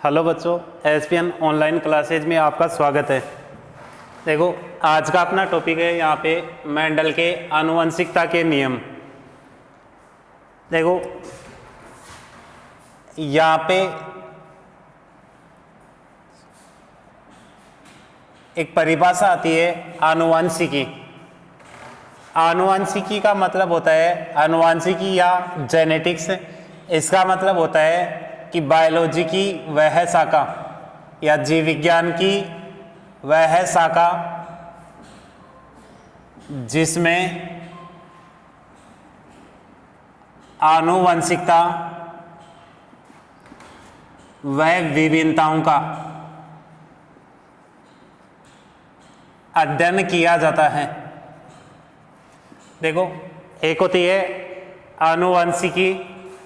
Hello बच्चों, ESPN online classes में आपका स्वागत है। देखो, आज का अपना टॉपिक है यहाँ पे मेंडल के आनुवंशिकता के नियम। देखो यहाँ पे एक परिभाषा आती है आनुवंशिकी। आनुवंशिकी का मतलब होता है आनुवंशिकी या जेनेटिक्स। इसका मतलब होता है कि बायोलॉजी की वह शाखा या जीव विज्ञान की वह शाखा जिसमें आनुवंशिकता वह विभिन्नताओं का अध्ययन किया जाता है। देखो, एक होती है आनुवंशिकी।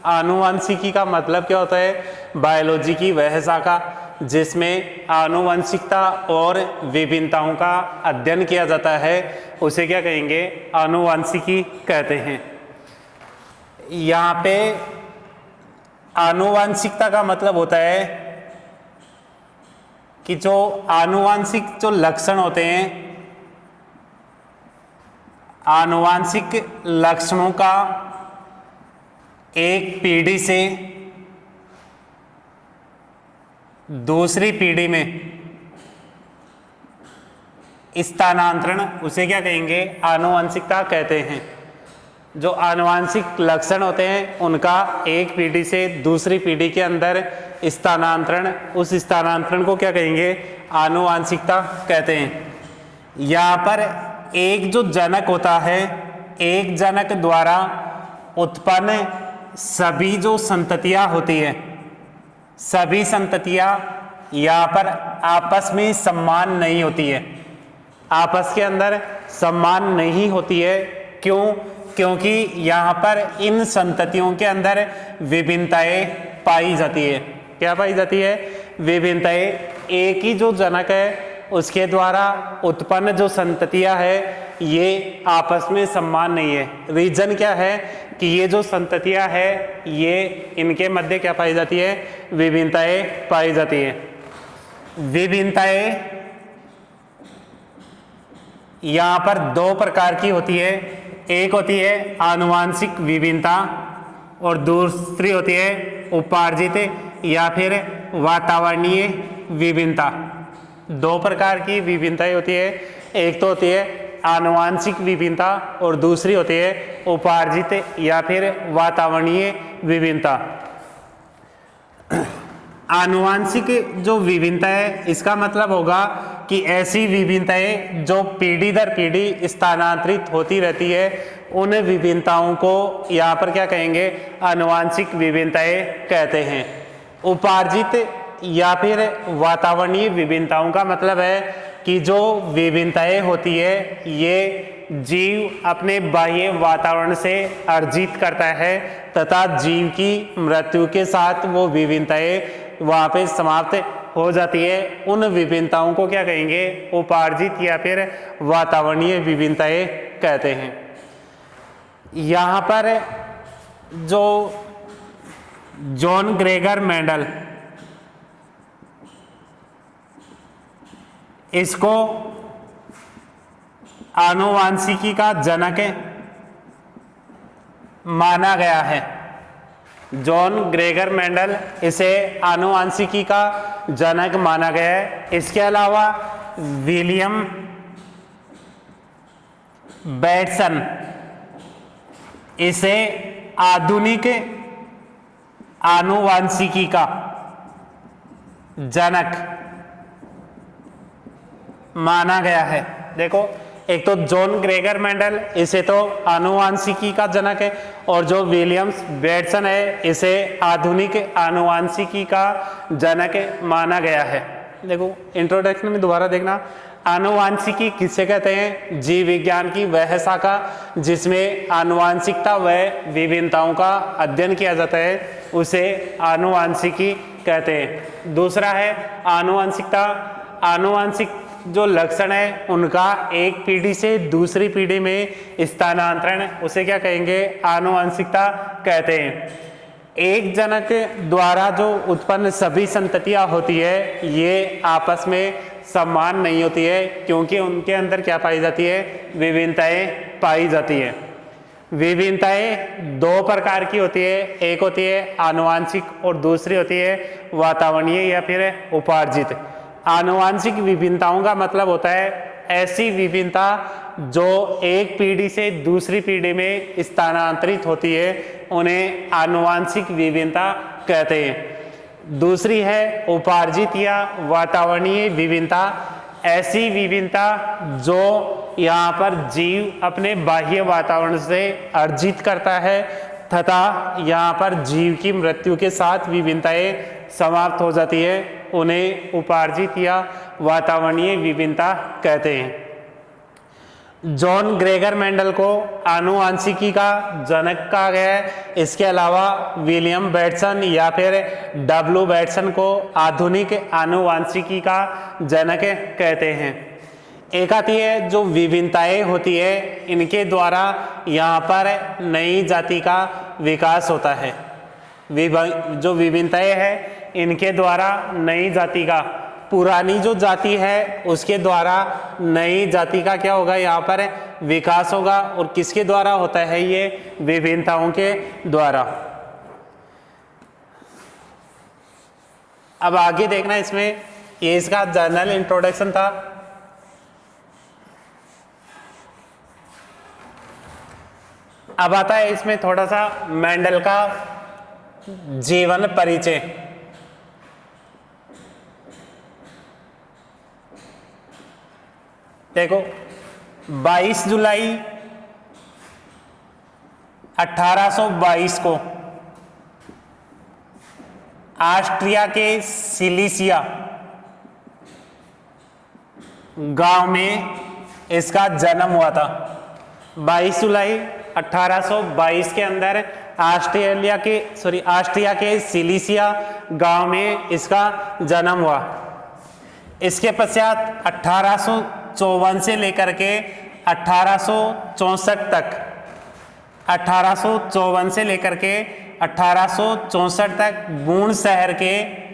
आनुवंशिकी का मतलब क्या होता है? बायोलॉजी की वह शाखा जिसमें आनुवंशिकता और विभिन्नताओं का अध्ययन किया जाता है, उसे क्या कहेंगे? आनुवंशिकी कहते हैं। यहाँ पे आनुवंशिकता का मतलब होता है कि जो आनुवंशिक जो लक्षण होते हैं, आनुवंशिक लक्षणों का एक पीढ़ी से दूसरी पीढ़ी में स्थानांतरण, उसे क्या कहेंगे? आनुवंशिकता कहते हैं। जो आनुवंशिक लक्षण होते हैं उनका एक पीढ़ी से दूसरी पीढ़ी के अंदर स्थानांतरण, उस स्थानांतरण को क्या कहेंगे? आनुवंशिकता कहते हैं। यहाँ पर एक जो जनक होता है, एक जनक द्वारा उत्पन्न सभी जो संततियां होती है, सभी संततियां यहाँ पर आपस में समान नहीं होती है, आपस के अंदर समान नहीं होती है। क्यों? क्योंकि यहाँ पर इन संततियों के अंदर विभिन्नताएं पाई जाती है। क्या पाई जाती है? विभिन्नताएं। एक ही जो जनक है उसके द्वारा उत्पन्न जो संततियां है ये आपस में समान नहीं है। रीजन क्या है कि ये जो संततियां है ये इनके मध्य क्या पाई जाती है? विभिन्नताएं पाई जाती है। विभिन्नताएं यहाँ पर दो प्रकार की होती है। एक होती है आनुवंशिक विभिन्नता और दूसरी होती है उपार्जित या फिर वातावरणीय विभिन्नता। दो प्रकार की विभिन्नताएं होती है। एक तो होती है आनुवंशिक विभिन्नता और दूसरी होती है उपार्जित या फिर वातावरणीय विभिन्नता। आनुवंशिक जो विभिन्नता है इसका मतलब होगा कि ऐसी विभिन्नताएं जो पीढ़ी दर पीढ़ी स्थानांतरित होती रहती है, उन विभिन्नताओं को यहाँ पर क्या कहेंगे? आनुवंशिक विभिन्नताएं कहते हैं। उपार्जित या फिर वातावरणीय विभिन्नताओं का मतलब है कि जो विभिन्नताएं होती है ये जीव अपने बाह्य वातावरण से अर्जित करता है तथा जीव की मृत्यु के साथ वो विभिन्नताएं वहाँ पे समाप्त हो जाती है। उन विभिन्नताओं को क्या कहेंगे? उपार्जित या फिर वातावरणीय विभिन्नताएं कहते हैं। यहाँ पर जो जॉन ग्रेगर मेंडल, इसको आनुवंशिकी का जनक माना गया है। जॉन ग्रेगर मेंडल, इसे आनुवंशिकी का जनक माना गया है। इसके अलावा विलियम बेटसन, इसे आधुनिक आनुवंशिकी का जनक माना गया है। देखो, एक तो जॉन ग्रेगर मेंडल, इसे तो आनुवंशिकी का जनक है, और जो विलियम्स बेटसन है इसे आधुनिक आनुवंशिकी का जनक माना गया है। देखो, इंट्रोडक्शन में दोबारा देखना, आनुवंशिकी किसे कहते हैं? जीव विज्ञान की वह शाखा जिसमें आनुवंशिकता व विभिन्नताओं का अध्ययन किया जाता है, उसे आनुवंशिकी कहते हैं। दूसरा है आनुवंशिकता। आनुवंशिक जो लक्षण है उनका एक पीढ़ी से दूसरी पीढ़ी में स्थानांतरण, उसे क्या कहेंगे? आनुवंशिकता कहते हैं। एक जनक द्वारा जो उत्पन्न सभी संततियां होती है ये आपस में समान नहीं होती है, क्योंकि उनके अंदर क्या पाई जाती है, विभिन्नताएं पाई जाती है। विभिन्नताएं दो प्रकार की होती है, एक होती है आनुवांशिक और दूसरी होती है वातावरणीय या फिर उपार्जित। आनुवांशिक विभिन्नताओं का मतलब होता है ऐसी विभिन्नता जो एक पीढ़ी से दूसरी पीढ़ी में स्थानांतरित होती है, उन्हें आनुवांशिक विभिन्नता कहते हैं। दूसरी है उपार्जित या वातावरणीय विभिन्नता, ऐसी विभिन्नता जो यहाँ पर जीव अपने बाह्य वातावरण से अर्जित करता है तथा यहाँ पर जीव की मृत्यु के साथ विभिन्नताएं समाप्त हो जाती है, उन्हें उपार्जित या वातावरणीय विभिन्नता कहते हैं। जॉन ग्रेगर मेंडल को आनुवांशिकी का जनक कहा गया है। इसके अलावा विलियम बैटसन या फिर डब्ल्यू बैटसन को आधुनिक आनुवांशिकी का जनक कहते हैं। एक आती है जो विभिन्नताएं होती है, इनके द्वारा यहाँ पर नई जाति का विकास होता है। जो विभिन्नताएं हैं इनके द्वारा नई जाति का, पुरानी जो जाति है उसके द्वारा नई जाति का क्या होगा, यहाँ पर विकास होगा। और किसके द्वारा होता है ये, विभिन्नताओं के द्वारा। अब आगे देखना, इसमें ये इसका जनरल इंट्रोडक्शन था। अब आता है इसमें थोड़ा सा मेंडल का जीवन परिचय। देखो 22 जुलाई 1822 को ऑस्ट्रिया के सिलिसिया गांव में इसका जन्म हुआ था। 22 जुलाई 1822 के अंदर ऑस्ट्रिया के सिलिसिया गांव में इसका जन्म हुआ। इसके पश्चात 1854 से लेकर के 1864 तक, 1854 से लेकर के 1864 तक बूंद शहर के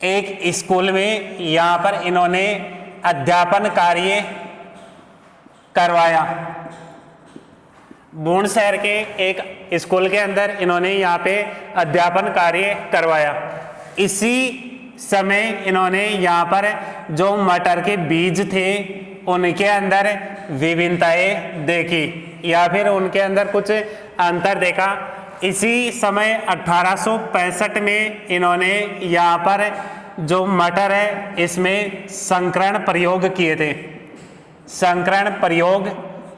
एक स्कूल में यहाँ पर इन्होंने अध्यापन कार्य करवाया। बूंद शहर के एक स्कूल के अंदर इन्होंने यहाँ पे अध्यापन कार्य करवाया। इसी समय इन्होंने यहाँ पर जो मटर के बीज थे उनके अंदर विभिन्नताएं देखी या फिर उनके अंदर कुछ अंतर देखा। इसी समय 1865 में इन्होंने यहाँ पर जो मटर है इसमें संकरण प्रयोग किए थे। संकरण प्रयोग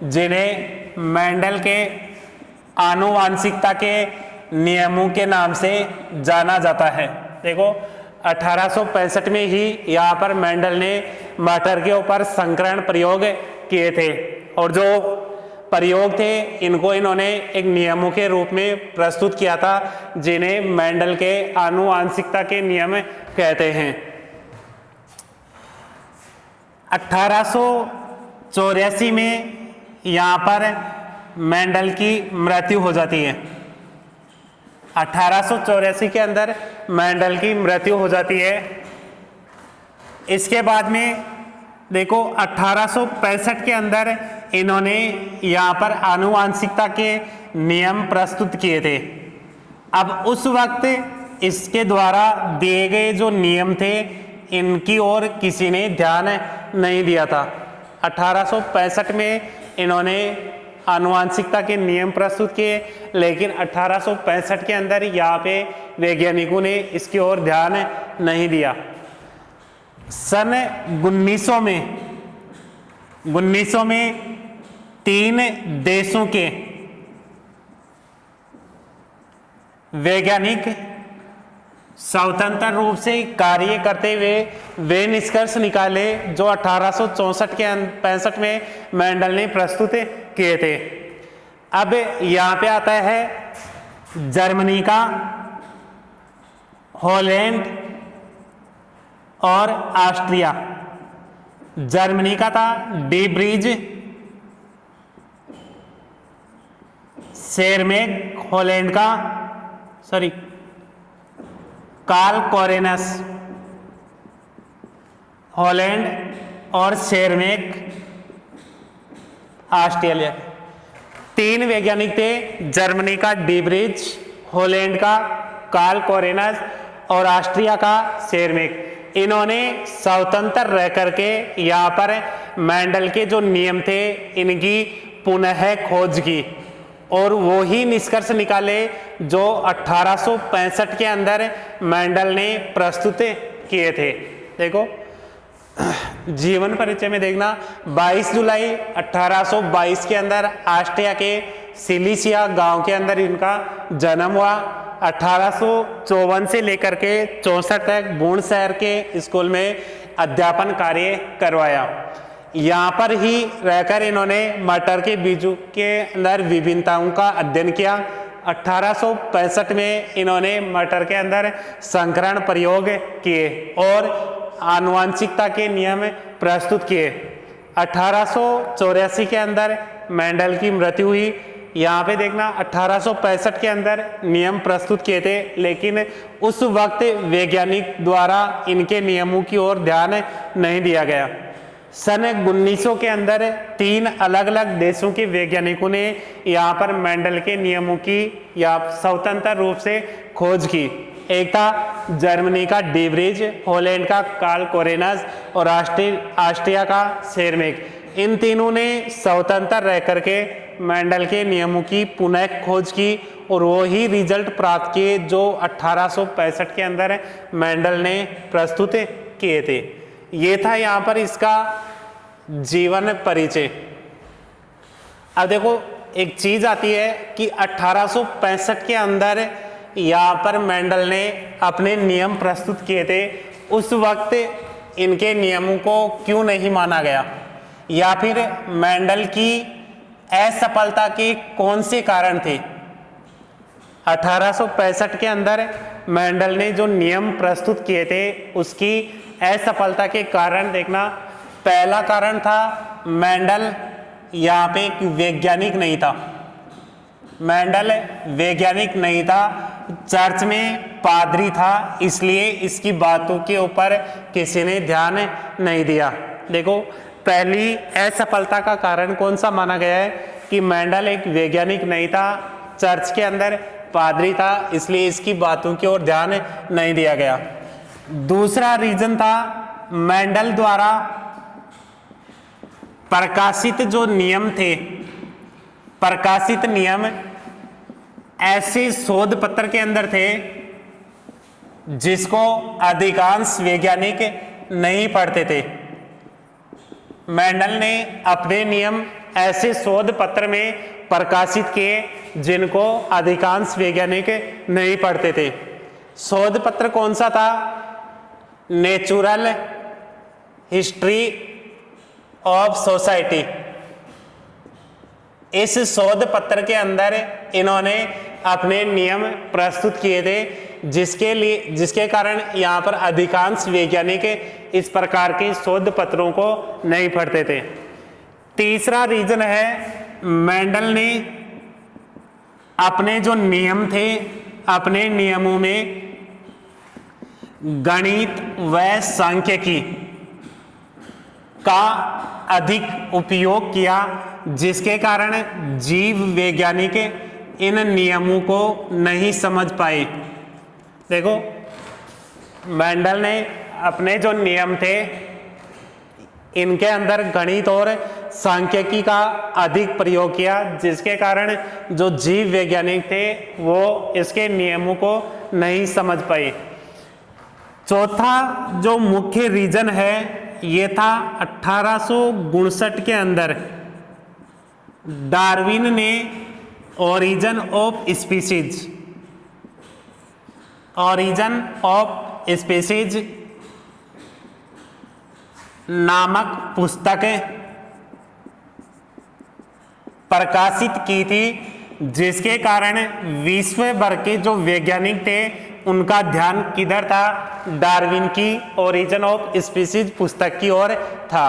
जिन्हें मेंडल के आनुवांशिकता के नियमों के नाम से जाना जाता है। देखो 1865 में ही यहाँ पर मेंडल ने मटर के ऊपर संकरण प्रयोग किए थे और जो प्रयोग थे इनको इन्होंने एक नियमों के रूप में प्रस्तुत किया था, जिन्हें मेंडल के आनुवांशिकता के नियम कहते हैं। 1884 में यहाँ पर मेंडल की मृत्यु हो जाती है। 1884 के अंदर मेंडल की मृत्यु हो जाती है। इसके बाद में देखो 1865 के अंदर इन्होंने यहाँ पर आनुवांशिकता के नियम प्रस्तुत किए थे। अब उस वक्त इसके द्वारा दिए गए जो नियम थे इनकी ओर किसी ने ध्यान नहीं दिया था। 1865 में इन्होंने आनुवांशिकता के नियम प्रस्तुत किए, लेकिन 1865 के अंदर यहाँ पे वैज्ञानिकों ने इसकी ओर ध्यान नहीं दिया। सन 1900 में 3 देशों के वैज्ञानिक स्वतंत्र रूप से कार्य करते हुए वे निष्कर्ष निकाले जो 1864 में मेंडल ने प्रस्तुत किए थे। अब यहाँ पे आता है जर्मनी का, हॉलैंड और ऑस्ट्रिया। जर्मनी का था डी ब्रीज, शेरमेक हॉलैंड का, सॉरी कार्ल कोरेनस हॉलैंड और शेरमेक ऑस्ट्रेलिया। 3 वैज्ञानिक थे, जर्मनी का डीब्रिज, हॉलैंड का कार्ल कोरेनस और ऑस्ट्रिया का शेरमेक। इन्होंने स्वतंत्र रह करके यहाँ पर मेंडल के जो नियम थे इनकी पुनः खोज की और वो ही निष्कर्ष निकाले जो 1865 के अंदर मेंडल ने प्रस्तुत किए थे। देखो जीवन परिचय में देखना, 22 जुलाई 1822 के अंदर ऑस्ट्रिया के सिलिसिया गांव के अंदर इनका जन्म हुआ। 1854 से लेकर के 64 तक बूंद शहर के स्कूल में अध्यापन कार्य करवाया। यहाँ पर ही रहकर इन्होंने मटर के बीजों के अंदर विभिन्नताओं का अध्ययन किया। 1865 में इन्होंने मटर के अंदर संकरण प्रयोग किए और आनुवंशिकता के नियम प्रस्तुत किए। 1884 के अंदर मेंडल की मृत्यु हुई। यहाँ पे देखना 1865 के अंदर नियम प्रस्तुत किए थे, लेकिन उस वक्त वैज्ञानिक द्वारा इनके नियमों की ओर ध्यान नहीं दिया गया। सन 1900 के अंदर 3 अलग अलग देशों के वैज्ञानिकों ने यहाँ पर मेंडल के नियमों की या स्वतंत्र रूप से खोज की। एक था जर्मनी का डीब्रिज, हॉलैंड का कार्ल कोरेनस और ऑस्ट्रिया का शेरमेक। इन तीनों ने स्वतंत्र रह करके मेंडल के नियमों की पुनः खोज की और वो ही रिजल्ट प्राप्त किए जो 1865 के अंदर मेंडल ने प्रस्तुत किए थे। ये था यहाँ पर इसका जीवन परिचय। अब देखो एक चीज आती है कि 1865 के अंदर यहाँ पर मेंडल ने अपने नियम प्रस्तुत किए थे, उस वक्त इनके नियमों को क्यों नहीं माना गया, या फिर मेंडल की असफलता के कौन से कारण थे। 1865 के अंदर मेंडल ने जो नियम प्रस्तुत किए थे उसकी असफलता के कारण देखना, पहला कारण था मेंडल यहाँ पे एक वैज्ञानिक नहीं था। मेंडल वैज्ञानिक नहीं था, चर्च में पादरी था, इसलिए इसकी बातों के ऊपर किसी ने ध्यान नहीं दिया। देखो पहली असफलता का कारण कौन सा माना गया है कि मेंडल एक वैज्ञानिक नहीं था, चर्च के अंदर पादरी था, इसलिए इसकी बातों की ओर ध्यान नहीं दिया गया। दूसरा रीजन था मेंडल द्वारा प्रकाशित जो नियम थे, प्रकाशित नियम ऐसे शोध पत्र के अंदर थे जिसको अधिकांश वैज्ञानिक नहीं पढ़ते थे। मेंडल ने अपने नियम ऐसे शोध पत्र में प्रकाशित किए जिनको अधिकांश वैज्ञानिक नहीं पढ़ते थे। शोध पत्र कौन सा था? Natural history of society. इस शोध पत्र के अंदर इन्होंने अपने नियम प्रस्तुत किए थे जिसके कारण यहाँ पर अधिकांश वैज्ञानिक इस प्रकार के शोध पत्रों को नहीं पढ़ते थे। तीसरा रीजन है मेंडल ने अपने जो नियम थे, अपने नियमों में गणित व सांख्यिकी का अधिक उपयोग किया, जिसके कारण जीव वैज्ञानिक इन नियमों को नहीं समझ पाए। देखो मेंडल ने अपने जो नियम थे इनके अंदर गणित और सांख्यिकी का अधिक प्रयोग किया, जिसके कारण जो जीव वैज्ञानिक थे वो इसके नियमों को नहीं समझ पाए। चौथा जो मुख्य रीजन है ये था 1859 के अंदर डार्विन ने ओरिजिन ऑफ स्पीसीज नामक पुस्तक प्रकाशित की थी, जिसके कारण विश्व भर के जो वैज्ञानिक थे उनका ध्यान किधर था? डार्विन की ओरिजिन ऑफ स्पीसीज पुस्तक की ओर था।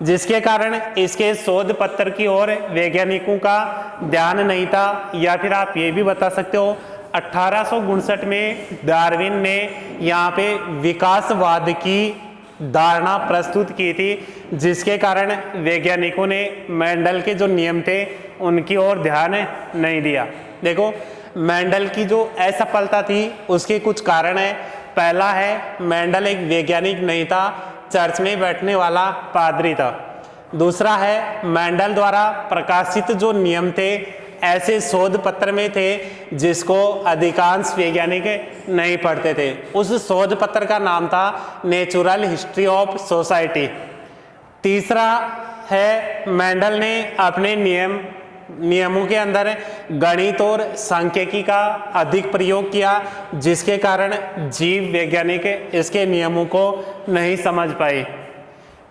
जिसके कारण इसके शोध पत्र की ओर वैज्ञानिकों का ध्यान नहीं था। या फिर आप ये भी बता सकते हो 1859 में डार्विन ने यहाँ पे विकासवाद की धारणा प्रस्तुत की थी, जिसके कारण वैज्ञानिकों ने मेंडल के जो नियम थे उनकी ओर ध्यान नहीं दिया। देखो मेंडल की जो असफलता थी उसके कुछ कारण है। पहला है मेंडल एक वैज्ञानिक नहीं था, चर्च में बैठने वाला पादरी था। दूसरा है मेंडल द्वारा प्रकाशित जो नियम थे ऐसे शोध पत्र में थे जिसको अधिकांश वैज्ञानिक नहीं पढ़ते थे। उस शोध पत्र का नाम था नेचुरल हिस्ट्री ऑफ सोसाइटी। तीसरा है मेंडल ने अपने नियमों के अंदर गणित और सांख्यिकी का अधिक प्रयोग किया, जिसके कारण जीव वैज्ञानिक इसके नियमों को नहीं समझ पाए।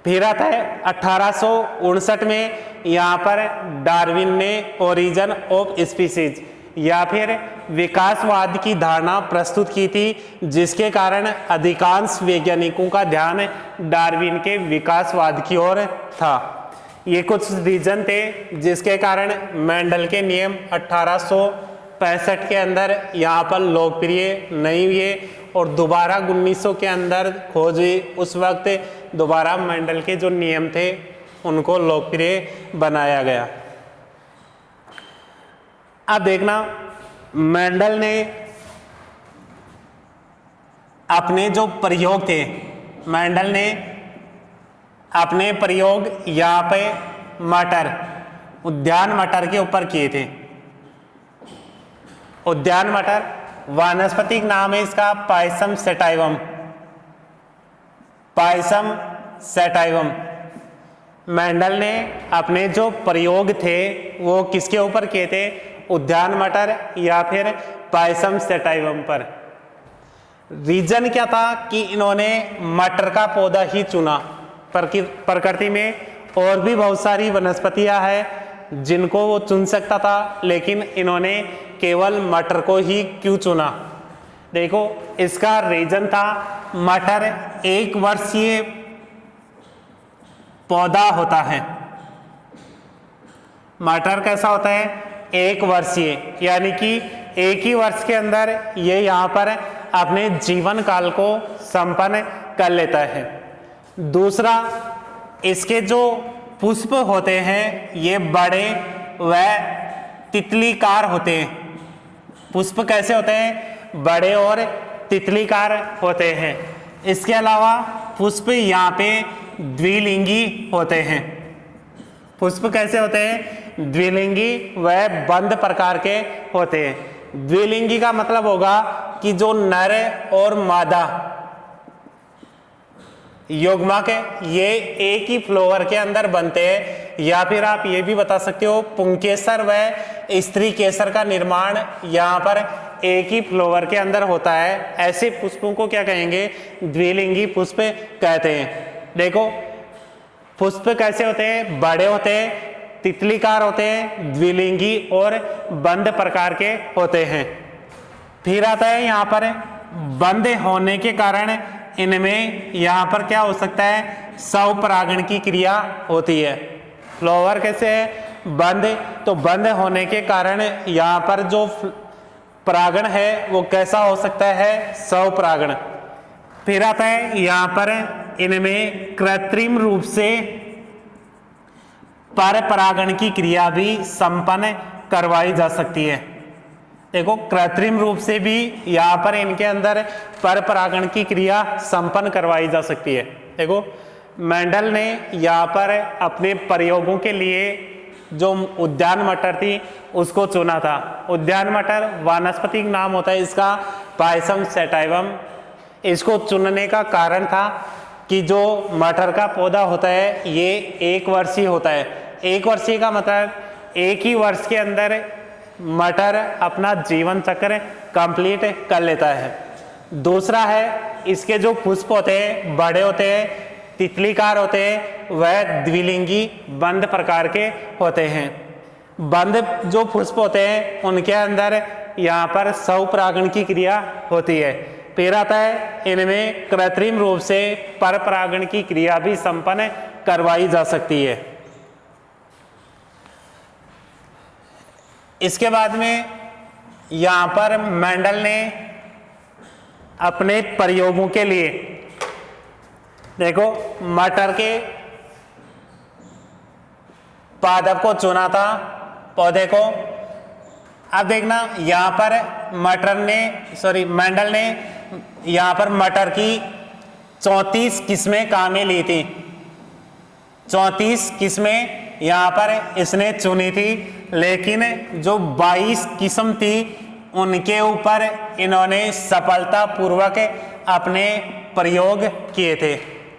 फिर आता है 1859 में यहाँ पर डार्विन ने ओरिजिन ऑफ स्पीसीज या फिर विकासवाद की धारणा प्रस्तुत की थी, जिसके कारण अधिकांश वैज्ञानिकों का ध्यान डार्विन के विकासवाद की ओर था। ये कुछ रीजन थे जिसके कारण मेंडल के नियम 1865 के अंदर यहाँ पर लोकप्रिय नहीं हुए और दोबारा 1900 के अंदर खोज हुई। उस वक्त दोबारा मेंडल के जो नियम थे उनको लोकप्रिय बनाया गया। अब देखना मेंडल ने अपने जो प्रयोग थे, मेंडल ने अपने प्रयोग यहाँ पे उद्यान मटर के ऊपर किए थे। उद्यान मटर वानस्पतिक नाम है इसका payasam sativum. Payasam sativum Mendel ने अपने जो प्रयोग थे वो किसके ऊपर किए थे? उद्यान मटर या फिर पायसम सेटाइवम पर। रीजन क्या था कि इन्होंने मटर का पौधा ही चुना। प्रकृति में और भी बहुत सारी वनस्पतियां हैं जिनको वो चुन सकता था, लेकिन इन्होंने केवल मटर को ही क्यों चुना? देखो इसका रीजन था मटर एक वर्षीय पौधा होता है। मटर कैसा होता है? एक वर्षीय, यानी कि एक ही वर्ष के अंदर ये यहाँ पर अपने जीवन काल को संपन्न कर लेता है। दूसरा, इसके जो पुष्प होते हैं ये बड़े व तितलीकार होते हैं। पुष्प कैसे होते हैं? बड़े और तितलीकार होते हैं। इसके अलावा पुष्प यहाँ पे द्विलिंगी होते हैं। पुष्प कैसे होते हैं? द्विलिंगी व बंद प्रकार के होते हैं। द्विलिंगी का मतलब होगा कि जो नर और मादा युग्मक ये एक ही फ्लावर के अंदर बनते हैं। या फिर आप ये भी बता सकते हो पुंकेसर व स्त्री केसर का निर्माण यहाँ पर एक ही फ्लावर के अंदर होता है। ऐसे पुष्पों को क्या कहेंगे? द्विलिंगी पुष्प कहते हैं। देखो पुष्प कैसे होते हैं? बड़े होते हैं, तितलीकार होते हैं, द्विलिंगी और बंद प्रकार के होते हैं। फिर आता है यहाँ पर बंद होने के कारण इनमें यहाँ पर क्या हो सकता है? स्वपरागण की क्रिया होती है। फ्लावर कैसे है? बंद, तो बंद होने के कारण यहाँ पर जो परागण है वो कैसा हो सकता है? स्वपरागण। फिर आता है यहाँ पर इनमें कृत्रिम रूप से पर परागण की क्रिया भी संपन्न करवाई जा सकती है। देखो कृत्रिम रूप से भी यहाँ पर इनके अंदर पर परागण की क्रिया संपन्न करवाई जा सकती है। देखो मेंडल ने यहाँ पर अपने प्रयोगों के लिए जो उद्यान मटर थी उसको चुना था। उद्यान मटर वानस्पतिक नाम होता है इसका पायसम सेटाइवम। इसको चुनने का कारण था कि जो मटर का पौधा होता है ये एक वर्षीय होता है। एक वर्षीय का मतलब एक ही वर्ष के अंदर मटर अपना जीवन चक्र कंप्लीट कर लेता है। दूसरा है इसके जो पुष्प होते हैं बड़े होते हैं, तितलीकार होते हैं, वह द्विलिंगी बंद प्रकार के होते हैं। बंद जो पुष्प होते हैं उनके अंदर यहाँ पर स्वपरागण की क्रिया होती है। फिर आता है इनमें कृत्रिम रूप से पर परागण की क्रिया भी संपन्न करवाई जा सकती है। इसके बाद में यहां पर मेंडल ने अपने प्रयोगों के लिए देखो मटर के पादप को चुना था, पौधे को। अब देखना यहां पर मेंडल ने यहां पर मटर की 34 किस्में काम में ली थी। 34 किस्में यहां पर इसने चुनी थी, लेकिन जो 22 किस्म थी उनके ऊपर इन्होंने सफलतापूर्वक अपने प्रयोग किए थे।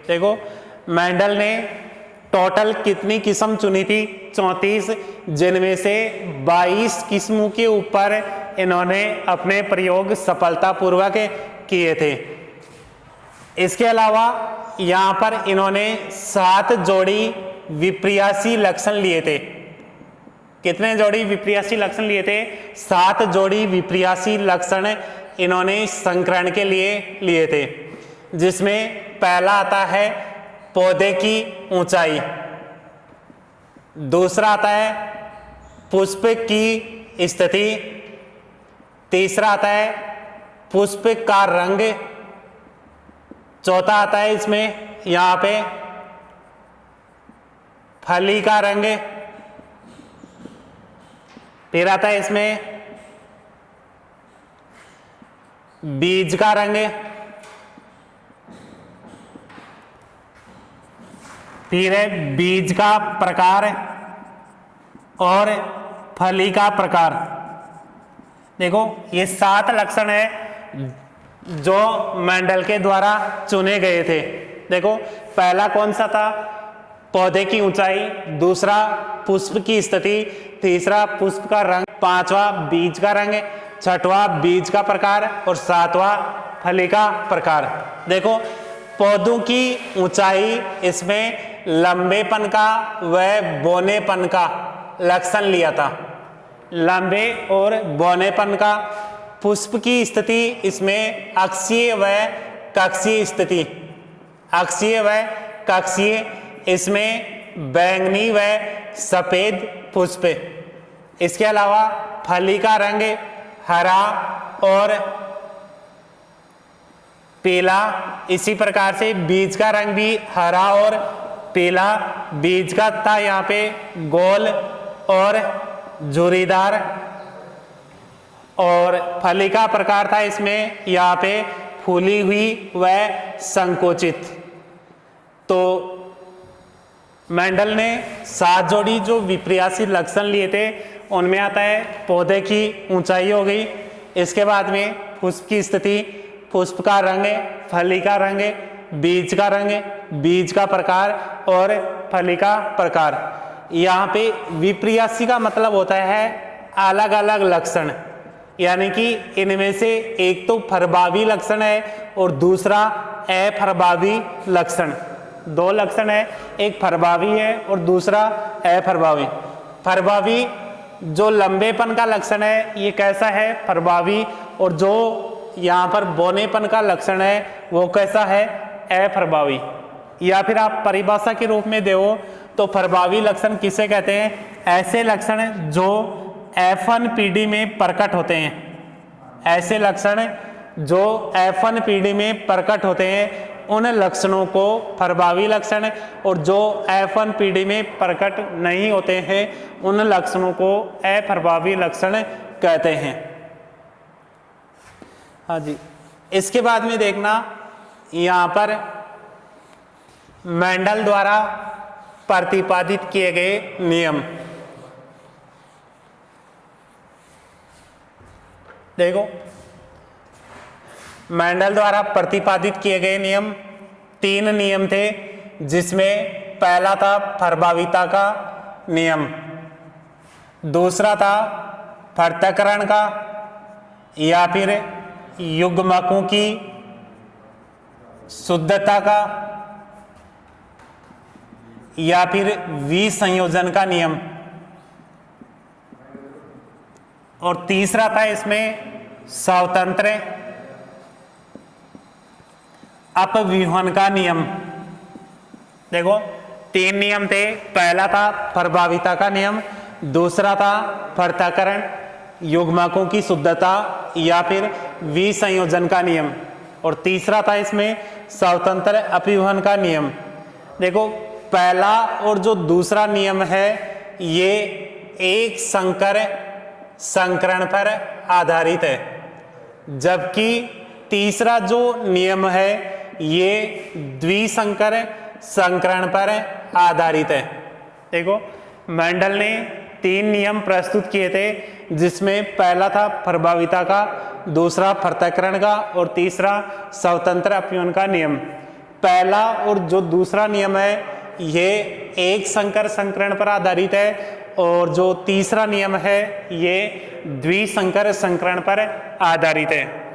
देखो मेंडल ने टोटल कितनी किस्म चुनी थी? 34, जिनमें से 22 किस्मों के ऊपर इन्होंने अपने प्रयोग सफलतापूर्वक किए थे। इसके अलावा यहाँ पर इन्होंने 7 जोड़ी विप्रियासी लक्षण लिए थे। कितने जोड़ी विप्रियासी लक्षण लिए थे? 7 जोड़ी विप्रियासी लक्षण इन्होंने संकरण के लिए थे, जिसमें पहला आता है पौधे की ऊंचाई, दूसरा आता है पुष्प की स्थिति, तीसरा आता है पुष्प का रंग, चौथा आता है इसमें यहां पे फली का रंग, फिर आता है इसमें बीज का रंग, फिर है बीज का प्रकार और फली का प्रकार। देखो ये 7 लक्षण है जो मेंडल के द्वारा चुने गए थे। देखो पहला कौन सा था? पौधे की ऊंचाई, दूसरा पुष्प की स्थिति, तीसरा पुष्प का रंग, पांचवा बीज का रंग, छठवां बीज का प्रकार और सातवां फली का प्रकार। देखो पौधों की ऊंचाई, इसमें लंबेपन का व बौनेपन का लक्षण लिया था, लंबे और बौनेपन का। पुष्प की स्थिति, इसमें अक्षीय व कक्षीय स्थिति, अक्षीय व कक्षीय, इसमें बैंगनी व सफेद पुष्प। इसके अलावा फली का रंग हरा और पीला, इसी प्रकार से बीज का रंग भी हरा और पीला, बीज का था यहाँ पे गोल और झुर्रीदार, और फली का प्रकार था इसमें यहाँ पे फूली हुई व संकोचित। तो मेंडल ने 7 जोड़ी जो विप्रियासी लक्षण लिए थे उनमें आता है पौधे की ऊंचाई हो गई, इसके बाद में पुष्प की स्थिति, पुष्प का रंग, फली का रंग, बीज का रंग, बीज का प्रकार और फली का प्रकार। यहाँ पे विप्रियासी का मतलब होता है अलग अलग लक्षण, यानी कि इनमें से एक तो प्रभावी लक्षण है और दूसरा अप्रभावी लक्षण। 2 लक्षण है, एक प्रभावी है और दूसरा अप्रभावी। प्रभावी जो लंबेपन का लक्षण है ये कैसा है? प्रभावी। और जो यहाँ पर बौनेपन का लक्षण है वो कैसा है? अप्रभावी। या फिर आप परिभाषा के रूप में देखो तो प्रभावी लक्षण किसे कहते हैं? ऐसे लक्षण जो F1 पीढ़ी में प्रकट होते हैं, ऐसे लक्षण जो F1 पीढ़ी में प्रकट होते हैं उन लक्षणों को प्रभावी लक्षण, और जो F1 पीढ़ी में प्रकट नहीं होते हैं उन लक्षणों को अप्रभावी लक्षण कहते हैं। हाँ जी, इसके बाद में देखना यहाँ पर मेंडल द्वारा प्रतिपादित किए गए नियम। देखो मेंडल द्वारा प्रतिपादित किए गए नियम 3 नियम थे, जिसमें पहला था प्रभाविता का नियम, दूसरा था पृथक्करण का या फिर युग्मकों की शुद्धता का या फिर विसंयोजन का नियम, और तीसरा था इसमें स्वतंत्र अपव्यूहन का नियम। देखो तीन नियम थे। पहला था प्रभाविता का नियम, दूसरा था पृथक्करण, युग्मकों की शुद्धता या फिर विसंयोजन का नियम, और तीसरा था इसमें स्वतंत्र अपव्यवहन का नियम। देखो पहला और जो दूसरा नियम है ये एक संकर संकरण पर आधारित है, जबकि तीसरा जो नियम है ये द्विसंकर संकरण पर आधारित है। देखो मेंडल ने तीन नियम प्रस्तुत किए थे, जिसमें पहला था प्रभाविता का, दूसरा पृथक्करण का और तीसरा स्वतंत्र अपव्यवहन का नियम। पहला और जो दूसरा नियम है ये एक संकर संकरण पर आधारित है, और जो तीसरा नियम है ये द्विसंकर संकरण पर आधारित है।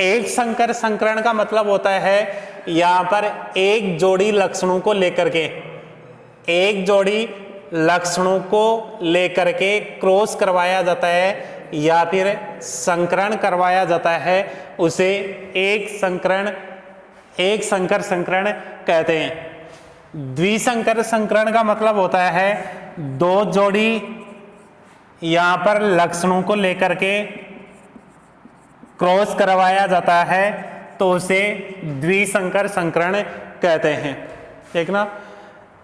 एक संकर संकरण का मतलब होता है यहाँ पर एक जोड़ी लक्षणों को लेकर के, एक जोड़ी लक्षणों को लेकर के क्रॉस करवाया जाता है या फिर संकरण करवाया जाता है, उसे एक संकर संकरण कहते हैं। द्विसंकर संकरण का मतलब होता है दो जोड़ी यहाँ पर लक्षणों को लेकर के क्रॉस करवाया जाता है, तो उसे द्विसंकर संकरण कहते हैं। देखना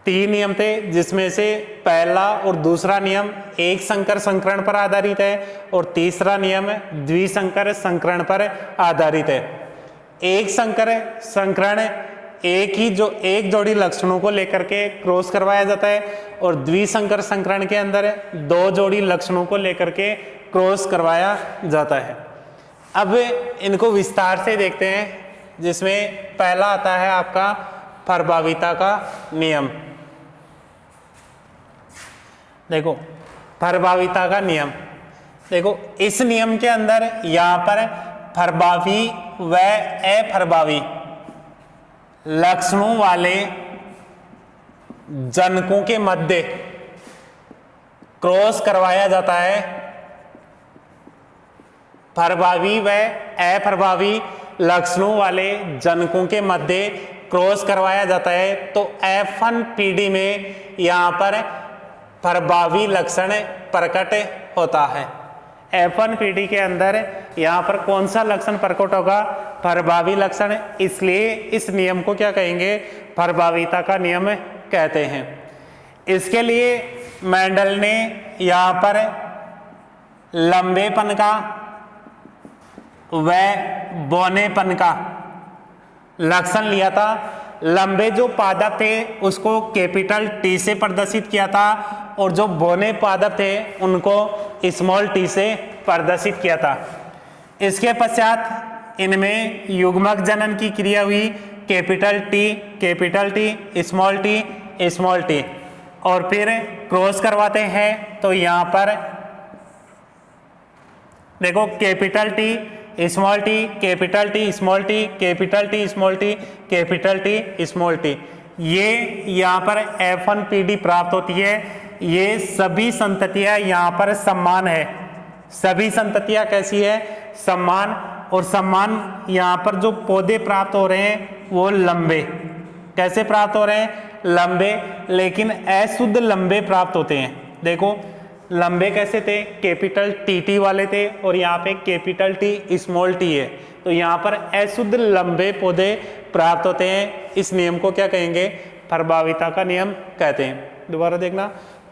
तीन नियम थे, जिसमें से पहला और दूसरा नियम एक संकर संकरण पर आधारित है और तीसरा नियम द्विसंकर संकरण पर आधारित है। एक संकर संकरण एक जोड़ी लक्षणों को लेकर के क्रॉस करवाया जाता है, और द्विसंकर संकरण के अंदर दो जोड़ी लक्षणों को लेकर के क्रॉस करवाया जाता है। अब इनको विस्तार से देखते हैं, जिसमें पहला आता है आपका प्रभाविता का नियम। देखो प्रभाविता का नियम, देखो इस नियम के अंदर यहाँ पर प्रभावी व अप्रभावी लक्षणों वाले जनकों के मध्य क्रॉस करवाया जाता है। प्रभावी व अप्रभावी लक्षणों वाले जनकों के मध्य क्रॉस करवाया जाता है, तो F1 पीढ़ी में यहाँ पर प्रभावी लक्षण प्रकट होता है। F1 पीढ़ी के अंदर यहाँ पर कौन सा लक्षण प्रकट होगा? प्रभावी लक्षण। इसलिए इस नियम को क्या कहेंगे? प्रभाविता का नियम कहते हैं। इसके लिए मेंडल ने यहाँ पर लंबेपन का व बौनेपन का लक्षण लिया था। लंबे जो पादप थे उसको कैपिटल टी से प्रदर्शित किया था, और जो बौने पादप थे उनको स्मॉल टी से प्रदर्शित किया था। इसके पश्चात इनमें युग्मक जनन की क्रिया हुई, कैपिटल टी, स्मॉल टी, और फिर क्रॉस करवाते हैं तो यहाँ पर देखो capital T small T, capital T small T, capital T small T, capital T small T, ये यहाँ पर F1 पीढ़ी प्राप्त होती है। ये सभी संततियाँ यहाँ पर समान है। सभी संततियाँ कैसी है? समान। और समान यहाँ पर जो पौधे प्राप्त हो रहे हैं वो लंबे। कैसे प्राप्त हो रहे हैं? लंबे, लेकिन अशुद्ध लंबे प्राप्त होते हैं। देखो लंबे कैसे थे? कैपिटल टी वाले थे, और यहाँ पे कैपिटल टी स्मॉल टी है, तो यहाँ पर अशुद्ध लंबे पौधे प्राप्त होते हैं। इस नियम को क्या कहेंगे? प्रभाविता का नियम कहते हैं। दोबारा देखना,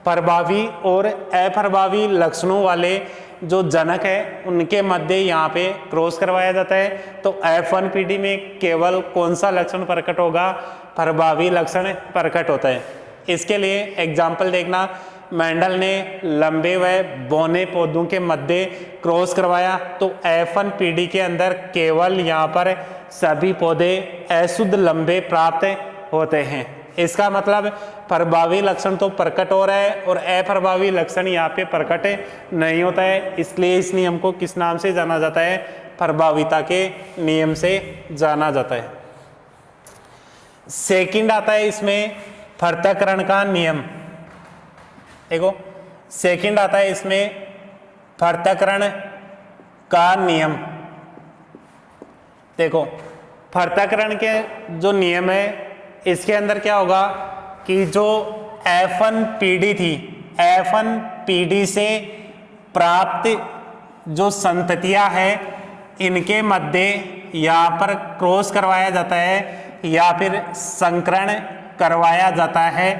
प्रभावी और अप्रभावी लक्षणों वाले जो जनक है उनके मध्य यहाँ पे क्रॉस करवाया जाता है, तो F1 पीढ़ी में केवल कौन सा लक्षण प्रकट होगा? प्रभावी लक्षण प्रकट होता है। इसके लिए एग्जाम्पल देखना, मेंडल ने लंबे व बौने पौधों के मध्य क्रॉस करवाया, तो F1 पीढ़ी के अंदर केवल यहाँ पर सभी पौधे अशुद्ध लंबे प्राप्त होते हैं। इसका मतलब प्रभावी लक्षण तो प्रकट हो रहा है और अप्रभावी लक्षण यहाँ पे प्रकट नहीं होता है। इसलिए इस नियम को किस नाम से जाना जाता है? प्रभाविता के नियम से जाना जाता है। सेकंड आता है इसमें पृथक्करण का नियम। देखो सेकंड आता है इसमें पृथक्करण का नियम। देखो पृथक्करण के जो नियम है इसके अंदर क्या होगा? कि जो F1 पीढ़ी थी, F1 पीढ़ी से प्राप्त जो संततियां है इनके मध्य यहाँ पर क्रॉस करवाया जाता है या फिर संकरण करवाया जाता है,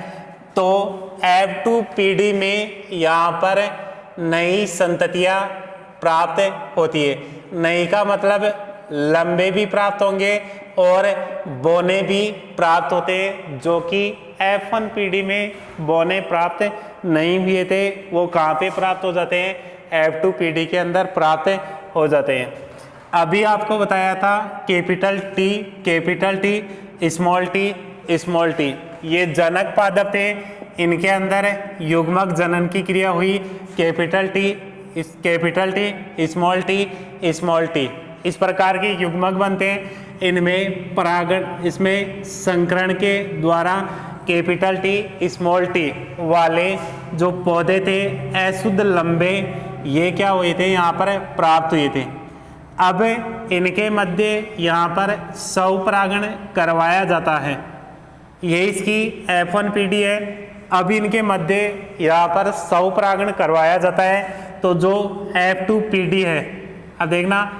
तो F2 पीढ़ी में यहाँ पर नई संततियां प्राप्त होती है। नई का मतलब लंबे भी प्राप्त होंगे और बोने भी प्राप्त होते हैं, जो कि F1 पीढ़ी में बोने प्राप्त नहीं हुए थे, वो कहाँ पे प्राप्त हो जाते हैं, F2 पीढ़ी के अंदर प्राप्त हो जाते हैं। अभी आपको बताया था कैपिटल टी, स्मॉल टी, ये जनक पादप थे, इनके अंदर युग्मक जनन की क्रिया हुई, कैपिटल टी, स्मॉल टी, इस प्रकार के युग्मक बनते हैं। इनमें परागण, इसमें संकरण के द्वारा कैपिटल टी, स्मॉल टी वाले जो पौधे थे अशुद्ध लंबे, ये क्या हुए थे, यहाँ पर प्राप्त हुए थे। अब इनके मध्य यहाँ पर स्वपरागण करवाया जाता है, ये इसकी F1 पीढ़ी है। अब इनके मध्य यहाँ पर स्वपरागण करवाया जाता है, तो जो F2 पीढ़ी है, अब देखना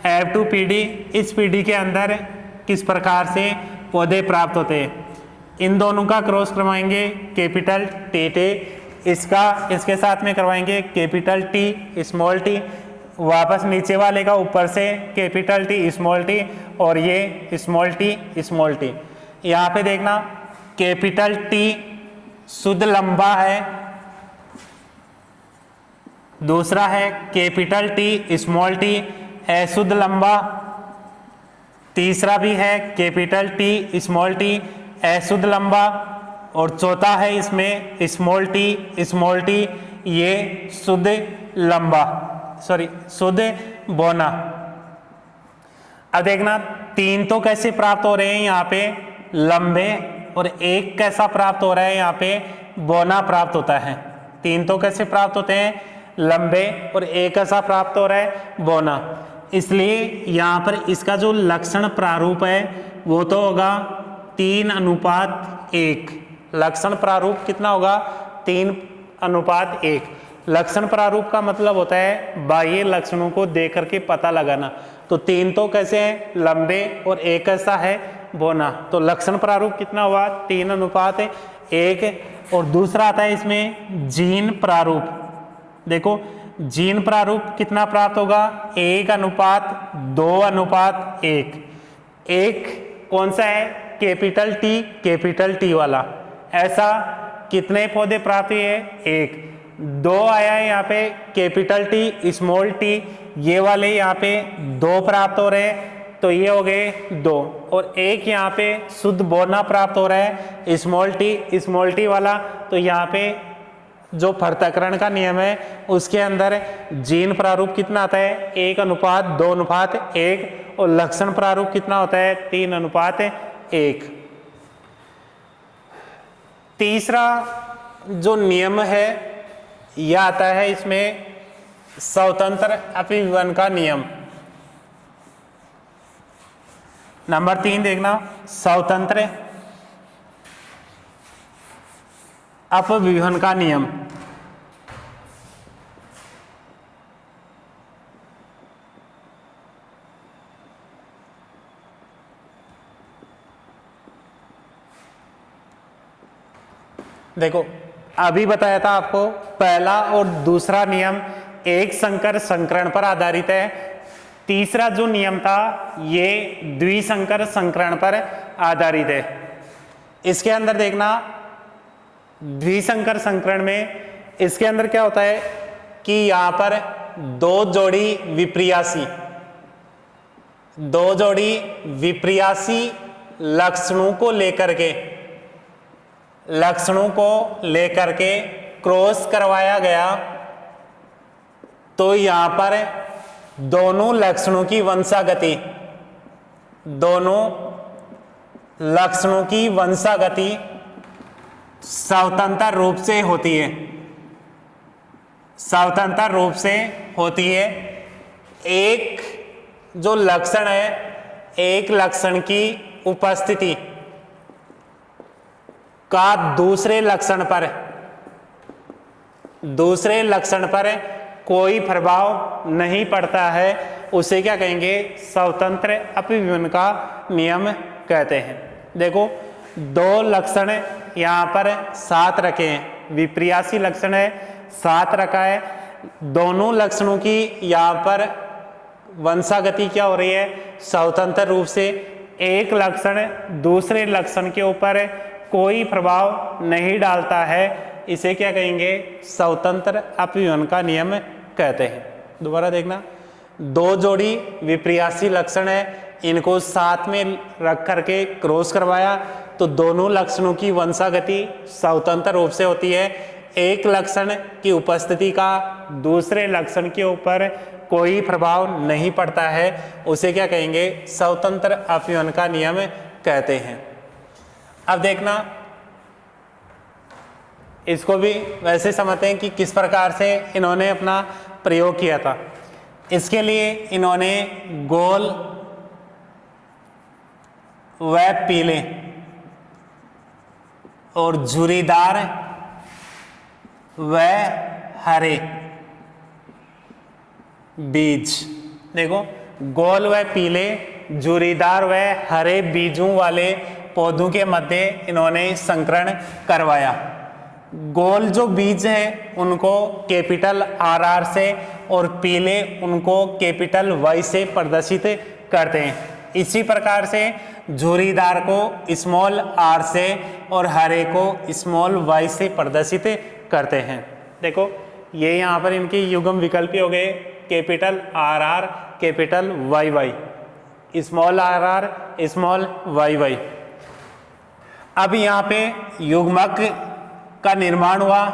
F2 पीढ़ी, इस पीढ़ी के अंदर किस प्रकार से पौधे प्राप्त होते हैं। इन दोनों का क्रॉस करवाएंगे कैपिटल टी, इसके साथ में करवाएंगे कैपिटल टी, स्मॉल टी, वापस नीचे वाले का ऊपर से कैपिटल टी, स्मॉल टी, और ये स्मॉल टी। यहाँ पे देखना कैपिटल टी शुद्ध लंबा है, दूसरा है कैपिटल टी, स्मॉल टी अशुद्ध लंबा, तीसरा भी है कैपिटल टी, स्मॉल टी अशुद्ध लंबा, और चौथा है इसमें स्मॉल टी, ये शुद्ध लंबा, शुद्ध बोना। अब देखना तीन तो कैसे प्राप्त हो रहे हैं यहाँ पे लंबे, और एक कैसा प्राप्त हो रहा है यहाँ पे बोना प्राप्त होता है। तीन तो कैसे प्राप्त होते हैं, लंबे, और एक कैसा प्राप्त हो रहा है, बोना। इसलिए यहाँ पर इसका जो लक्षण प्रारूप है वो तो होगा 3:1। लक्षण प्रारूप कितना होगा, 3:1। लक्षण प्रारूप का मतलब होता है बाह्य लक्षणों को देख करके पता लगाना। तो तीन तो कैसे हैं, लंबे, और एक कैसा है, बोना। तो लक्षण प्रारूप कितना हुआ, 3:1। और दूसरा आता है इसमें जीन प्रारूप। देखो जीन प्रारूप कितना प्राप्त होगा, 1:2:1। एक कौन सा है, कैपिटल टी वाला। ऐसा कितने पौधे प्राप्त हुए, एक। दो आया है यहाँ पे कैपिटल टी, स्मॉल टी, ये वाले यहाँ पे दो प्राप्त हो रहे हैं, तो ये हो गए 2। और एक यहाँ पे शुद्ध बोना प्राप्त हो रहा है स्मॉल टी वाला। तो यहाँ पे जो पृथक्करण का नियम है उसके अंदर जीन प्रारूप कितना आता है, 1:2:1, और लक्षण प्रारूप कितना होता है, 3:1। तीसरा जो नियम है यह आता है इसमें स्वतंत्र अभिविवन का नियम। नंबर 3 देखना, स्वतंत्र अपविभन का नियम। देखो अभी बताया था आपको पहला और दूसरा नियम एक संकर संकरण पर आधारित है। तीसरा जो नियम था ये द्विसंकर संकरण पर आधारित है। इसके अंदर देखना द्विसंकर संकरण में इसके अंदर क्या होता है कि यहां पर दो जोड़ी विप्रियासी लक्षणों को लेकर के क्रॉस करवाया गया, तो यहां पर दोनों लक्षणों की वंशागति स्वतंत्र रूप से होती है। एक जो लक्षण है, एक लक्षण की उपस्थिति का दूसरे लक्षण पर कोई प्रभाव नहीं पड़ता है, उसे क्या कहेंगे? स्वतंत्र अपव्यवन का नियम कहते हैं। देखो, दो लक्षण यहाँ पर साथ रखे हैं, विपर्यासी लक्षण है, साथ रखा है। दोनों लक्षणों की यहाँ पर वंशागति क्या हो रही है? स्वतंत्र रूप से। एक लक्षण दूसरे लक्षण के ऊपर कोई प्रभाव नहीं डालता है, इसे क्या कहेंगे? स्वतंत्र अपव्यवन का नियम कहते हैं। दोबारा देखना, दो जोड़ी विपर्यासी लक्षण है, इनको साथ में रख करके क्रॉस करवाया तो दोनों लक्षणों की वंशागति स्वतंत्र रूप से होती है। एक लक्षण की उपस्थिति का दूसरे लक्षण के ऊपर कोई प्रभाव नहीं पड़ता है, उसे क्या कहेंगे? स्वतंत्र अपव्यवन का नियम कहते हैं। अब देखना, इसको भी वैसे समझते हैं कि किस प्रकार से इन्होंने अपना प्रयोग किया था। इसके लिए इन्होंने गोल व पीले और झुर्रीदार व हरे बीज, देखो, गोल व पीले, झुर्रीदार व हरे बीजों वाले पौधों के मध्य इन्होंने संकरण करवाया। गोल जो बीज है उनको कैपिटल RR से और पीले उनको कैपिटल Y से प्रदर्शित करते हैं। इसी प्रकार से झुर्रीदार को स्मॉल r से और हरे को स्मॉल y से प्रदर्शित करते हैं। देखो, ये यहाँ पर इनके युग्म विकल्प हो गए, capital RR, capital YY, small RR, small YY। अब यहाँ पे युग्मक का निर्माण हुआ,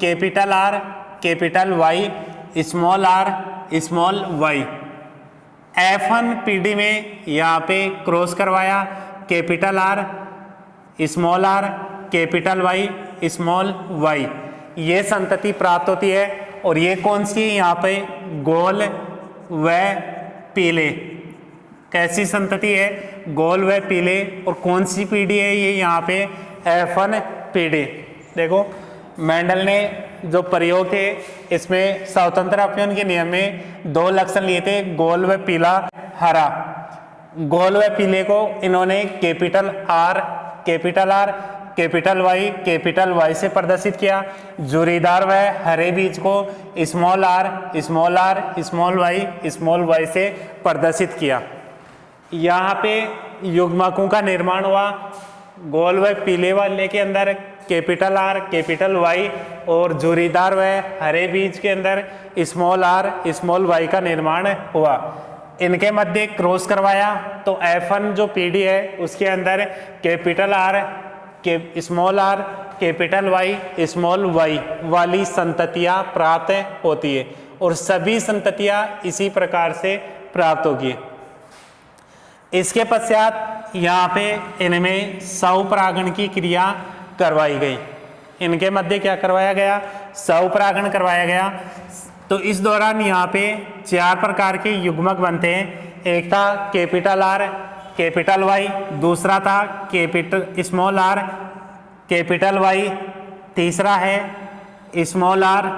capital R, capital Y, small r, small y। F1 PD में यहाँ पे क्रॉस करवाया, capital R, small r, capital Y, small y। ये संतति प्राप्त होती है। और ये कौन सी? यहाँ पे गोल व पीले। कैसी संतति है? गोल व पीले। और कौन सी पीढ़ी है ये? यहाँ पे F1 PD। देखो, मेंडल ने जो प्रयोग थे इसमें स्वतंत्र अपव्यवन के नियम में दो लक्षण लिए थे, गोल व पीला, हरा। गोल व पीले को इन्होंने capital R, capital R, capital Y, capital Y से प्रदर्शित किया। झुर्रीदार व हरे बीज को small r, small r, small y, small y से प्रदर्शित किया। यहाँ पे युग्मकों का निर्माण हुआ, गोल व पीले वाले के अंदर कैपिटल R, कैपिटल Y और झुर्रीदार व हरे बीज के अंदर स्मॉल r, स्मॉल y का निर्माण हुआ। इनके मध्य क्रॉस करवाया तो F1 जो पीढ़ी है उसके अंदर capital R, small r, capital Y, small y वाली संततियाँ प्राप्त होती है। और सभी संततियाँ इसी प्रकार से प्राप्त होगी। इसके पश्चात यहाँ पे इनमें स्वपरागण की क्रिया करवाई गई। इनके मध्य क्या करवाया गया? स्वपरागण करवाया गया। तो इस दौरान यहाँ पे चार प्रकार के युग्मक बनते हैं। एक था कैपिटल R, कैपिटल Y, दूसरा था capital small r, capital Y, तीसरा है स्मॉल r,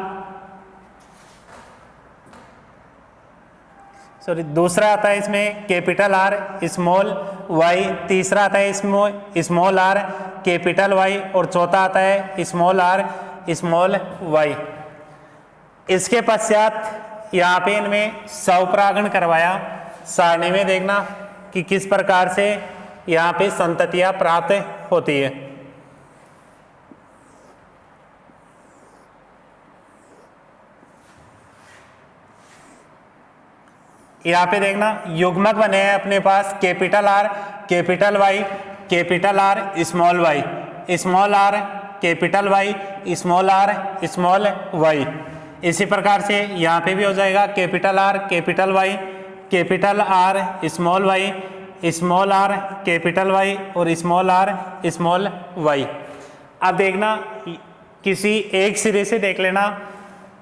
दूसरा आता है इसमें कैपिटल R, स्मॉल y, तीसरा आता है स्मॉल r, कैपिटल Y और चौथा आता है स्मॉल r, स्मॉल y। इसके पश्चात यहाँ पे इनमें स्वपरागण करवाया। सारणी में देखना कि किस प्रकार से यहाँ पे संततियाँ प्राप्त होती है। यहाँ पे देखना युग्मक बने हैं अपने पास capital R, capital Y, capital R, small y, small r, capital Y, small r, small y। इसी प्रकार से यहाँ पे भी हो जाएगा capital R, capital Y, capital R, small y, small r, capital Y और स्मॉल r, स्मॉल y। अब देखना किसी एक सिरे से देख लेना।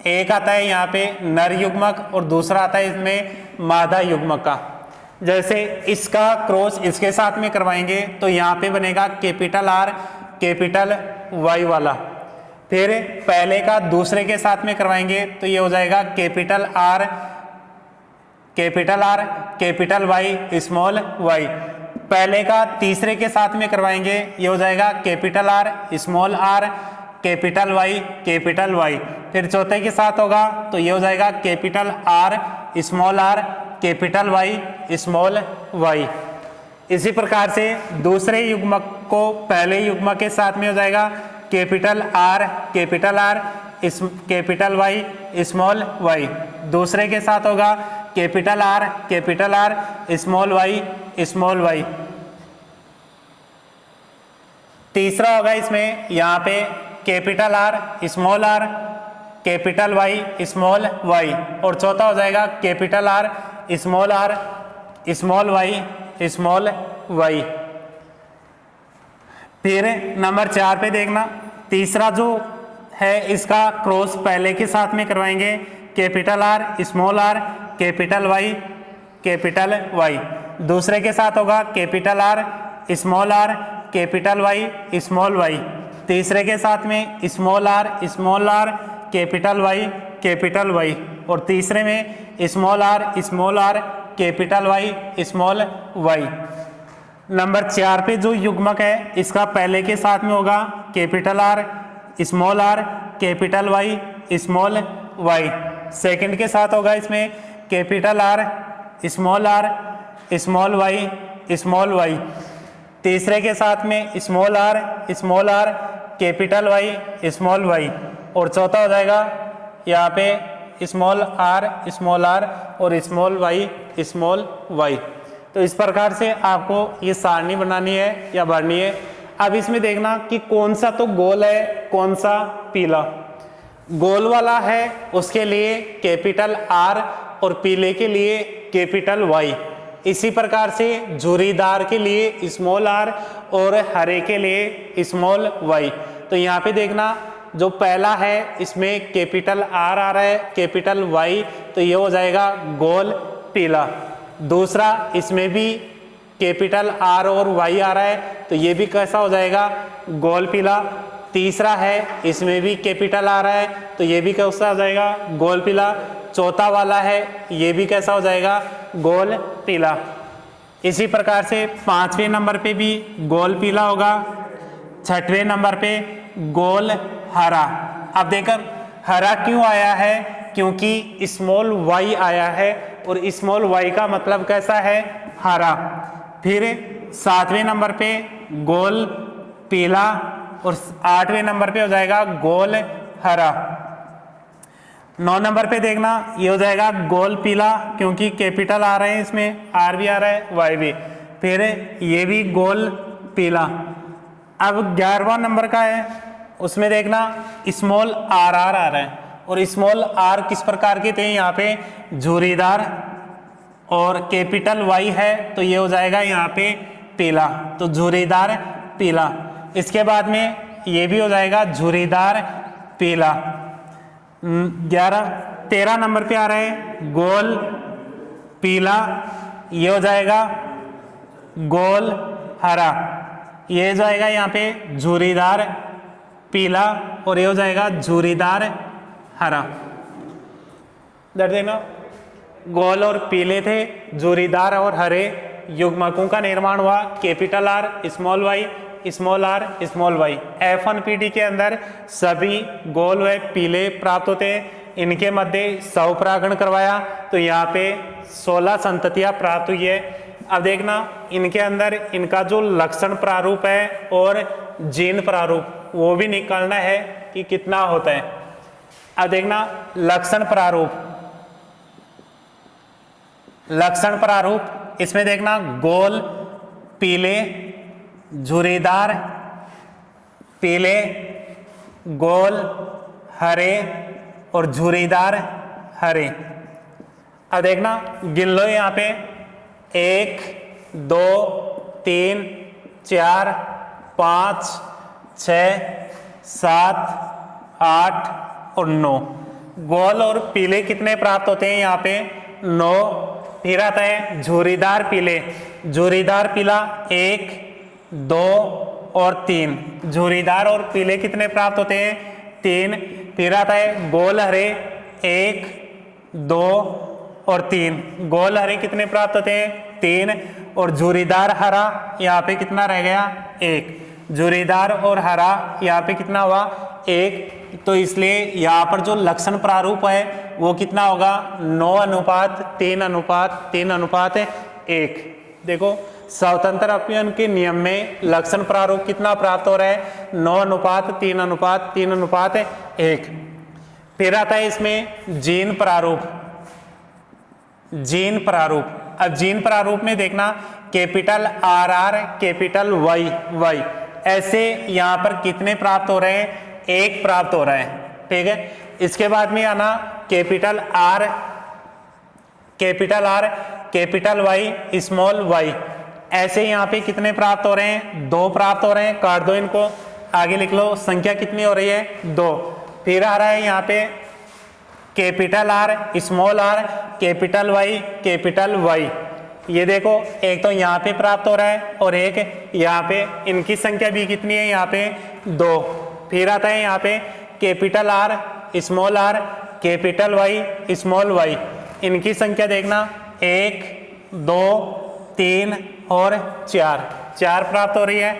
एक आता है यहाँ पे नर युग्मक और दूसरा आता है इसमें मादा युग्मक का। जैसे इसका क्रॉस इसके साथ में करवाएंगे तो यहाँ पे बनेगा कैपिटल R, कैपिटल वाई वाला। फिर पहले का दूसरे के साथ में करवाएंगे तो ये हो जाएगा capital R capital Y small y. पहले का तीसरे के साथ में करवाएंगे ये हो जाएगा capital R small r capital Y. फिर चौथे के साथ होगा तो ये हो जाएगा capital R capital Y small y. इसी प्रकार से दूसरे युग्मक को पहले युग्मक के साथ में हो जाएगा capital R capital Y small y. दूसरे के साथ होगा कैपिटल आर स्मॉल वाई। तीसरा होगा इसमें यहाँ पे capital R small r capital Y small y. और चौथा हो जाएगा कैपिटल आर स्मॉल वाई। फिर नंबर 4 पे देखना, तीसरा जो है इसका क्रॉस पहले के साथ में करवाएंगे कैपिटल आर कैपिटल वाई। दूसरे के साथ होगा capital R capital Y small y. तीसरे के साथ में स्मॉल आर कैपिटल वाई। और तीसरे में small r capital Y small y. Number 4 पे जो युग्मक है इसका पहले के साथ में होगा capital R capital Y small y. Second के साथ होगा इसमें कैपिटल आर स्मॉल वाई। तीसरे के साथ में small r capital Y small y. और चौथा हो जाएगा यहाँ पे स्मॉल आर और स्मॉल वाई। तो इस प्रकार से आपको ये सारणी बनानी है या भरनी है। अब इसमें देखना कि कौन सा तो गोल है कौन सा पीला। गोल वाला है उसके लिए कैपिटल आर और पीले के लिए कैपिटल वाई। इसी प्रकार से झुर्रीदार के लिए स्मॉल आर और हरे के लिए स्मॉल वाई। तो यहाँ पे देखना जो पहला है इसमें कैपिटल आर आ रहा है कैपिटल वाई, तो ये हो जाएगा गोल पीला। दूसरा इसमें भी कैपिटल आर और वाई आ रहा है तो ये भी कैसा हो जाएगा गोल पीला। तीसरा है इसमें भी कैपिटल आ रहा है तो ये भी कैसा हो जाएगा गोल पीला। चौथा वाला है ये भी कैसा हो जाएगा गोल पीला। इसी प्रकार से 5वें नंबर पे भी गोल पीला होगा, 6वें नंबर पे गोल हरा। अब देखकर हरा क्यों आया है, क्योंकि स्मॉल वाई आया है और स्मॉल वाई का मतलब कैसा है हरा। फिर 7वें नंबर पे गोल पीला और 8वें नंबर पे हो जाएगा गोल हरा। 9 नंबर पे देखना ये हो जाएगा गोल पीला क्योंकि कैपिटल आ रहे हैं इसमें, आर भी आ रहा है वाई भी। फिर ये भी गोल पीला। अब 11वां नंबर का है उसमें देखना स्मॉल आर आ रहा है और स्मॉल आर किस प्रकार के थे यहाँ पे झुर्रीदार और कैपिटल वाई है तो ये हो जाएगा यहाँ पे पीला, तो झुर्रीदार पीला। इसके बाद में ये भी हो जाएगा झुर्रीदार पीला। 13 नंबर पे आ रहा है गोल पीला, ये हो जाएगा गोल हरा। ये हो जाएगा यहाँ पे झुर्रीदार पीला और ये हो जाएगा झुर्रीदार हरा। देखना गोल और पीले थे, झुर्रीदार और हरे युग्मकों का निर्माण हुआ capital R small r small y. F1PD के अंदर सभी गोल व पीले प्राप्त होते हैं। इनके मध्य स्वपरागण करवाया तो यहाँ पे 16 संततियाँ प्राप्त हुई है। अब देखना इनके अंदर इनका जो लक्षण प्रारूप है और जीन प्रारूप वो भी निकालना है कि कितना होता है। अब देखना लक्षण प्रारूप इसमें देखना गोल पीले झुर्रीदार पीले गोल हरे और झुर्रीदार हरे। अब देखना गिन लो यहाँ पे 1 2 3 4 5 6 7 8 और 9 गोल और पीले कितने प्राप्त होते हैं यहाँ पे 9। फिर आता है झुर्रीदार पीला 1 2 और 3। झुर्रीदार और पीले कितने प्राप्त होते हैं? 3। फिर आता है गोल हरे 1, 2 और 3। गोल हरे कितने प्राप्त होते हैं? 3। और झुर्रीदार हरा यहाँ पे कितना रह गया? 1। झुर्रीदार और हरा यहाँ पे कितना हुआ? 1। तो इसलिए यहाँ पर जो लक्षण प्रारूप है वो कितना होगा? 9:3:3:1। देखो स्वतंत्र अपव्यय के नियम में लक्षण प्रारूप कितना प्राप्त हो रहा है? 9:3:3:1। फिर आता है इसमें जीन प्रारूप। जीन प्रारूप, अब जीन प्रारूप में देखना कैपिटल RR कैपिटल Y ऐसे यहाँ पर कितने प्राप्त हो रहे हैं? 1 प्राप्त हो रहा है। ठीक है, इसके बाद में आना capital R capital Y small y ऐसे यहाँ पे कितने प्राप्त हो रहे हैं? 2 प्राप्त हो रहे हैं। काट दो इनको, आगे लिख लो संख्या कितनी हो रही है? 2। फिर आ रहा है यहाँ पे capital R small r capital Y। ये देखो एक तो यहाँ पे प्राप्त हो रहा है और एक यहाँ पे, इनकी संख्या भी कितनी है? यहाँ पे 2। फिर आता है यहाँ पे capital R small r capital Y small y। इनकी संख्या देखना 1, 2, 3 और 4 प्राप्त हो रही है।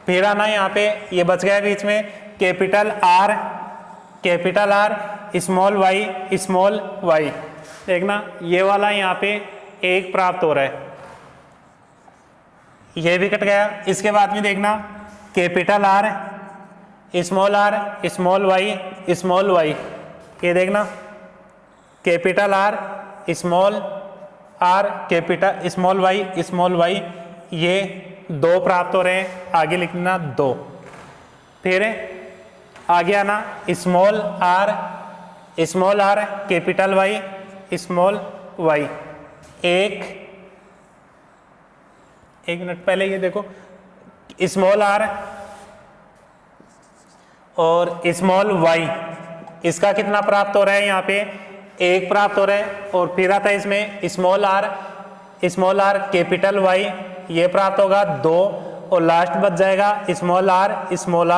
फिर आना यहाँ पे, ये बच गया बीच में कैपिटल R स्मॉल y। देखना ये वाला यहाँ पे 1 प्राप्त हो रहा है, ये भी कट गया। इसके बाद में देखना कैपिटल R स्मॉल y। ये देखना capital R capital small y ये 2 प्राप्त हो रहे हैं। आगे लिखना 2। फिर आगे आना small r capital Y small y। एक मिनट पहले ये देखो स्मॉल r और स्मॉल y, इसका कितना प्राप्त हो रहा है? यहाँ पे 1 प्राप्त हो रहा है। और फिर आता है इसमें स्मॉल r कैपिटल Y, ये प्राप्त होगा 2। और लास्ट बच जाएगा स्मॉल r स्मॉल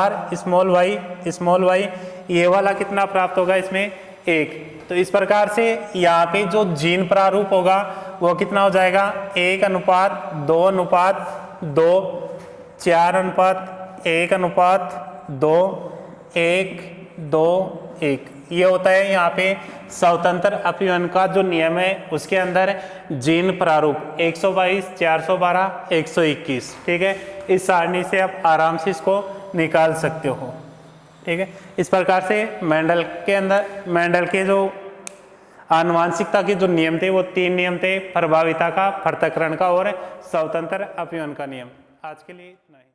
y। ये वाला कितना प्राप्त होगा इसमें? 1। तो इस प्रकार से यहाँ पे जो जीन प्रारूप होगा वो कितना हो जाएगा? 1:2:2, 4:1:2, 1:2:1। ये होता है यहाँ पे स्वतंत्र अपव्यय का जो नियम है उसके अंदर जीन प्रारूप 122, 412, 121। ठीक है, इस सारणी से आप आराम से इसको निकाल सकते हो। ठीक है, इस प्रकार से मेंडल के जो आनुवांशिकता के जो नियम थे वो 3 नियम थे, प्रभाविता का, पृथक्करण का और स्वतंत्र अपव्यय का नियम। आज के लिए इतना ही।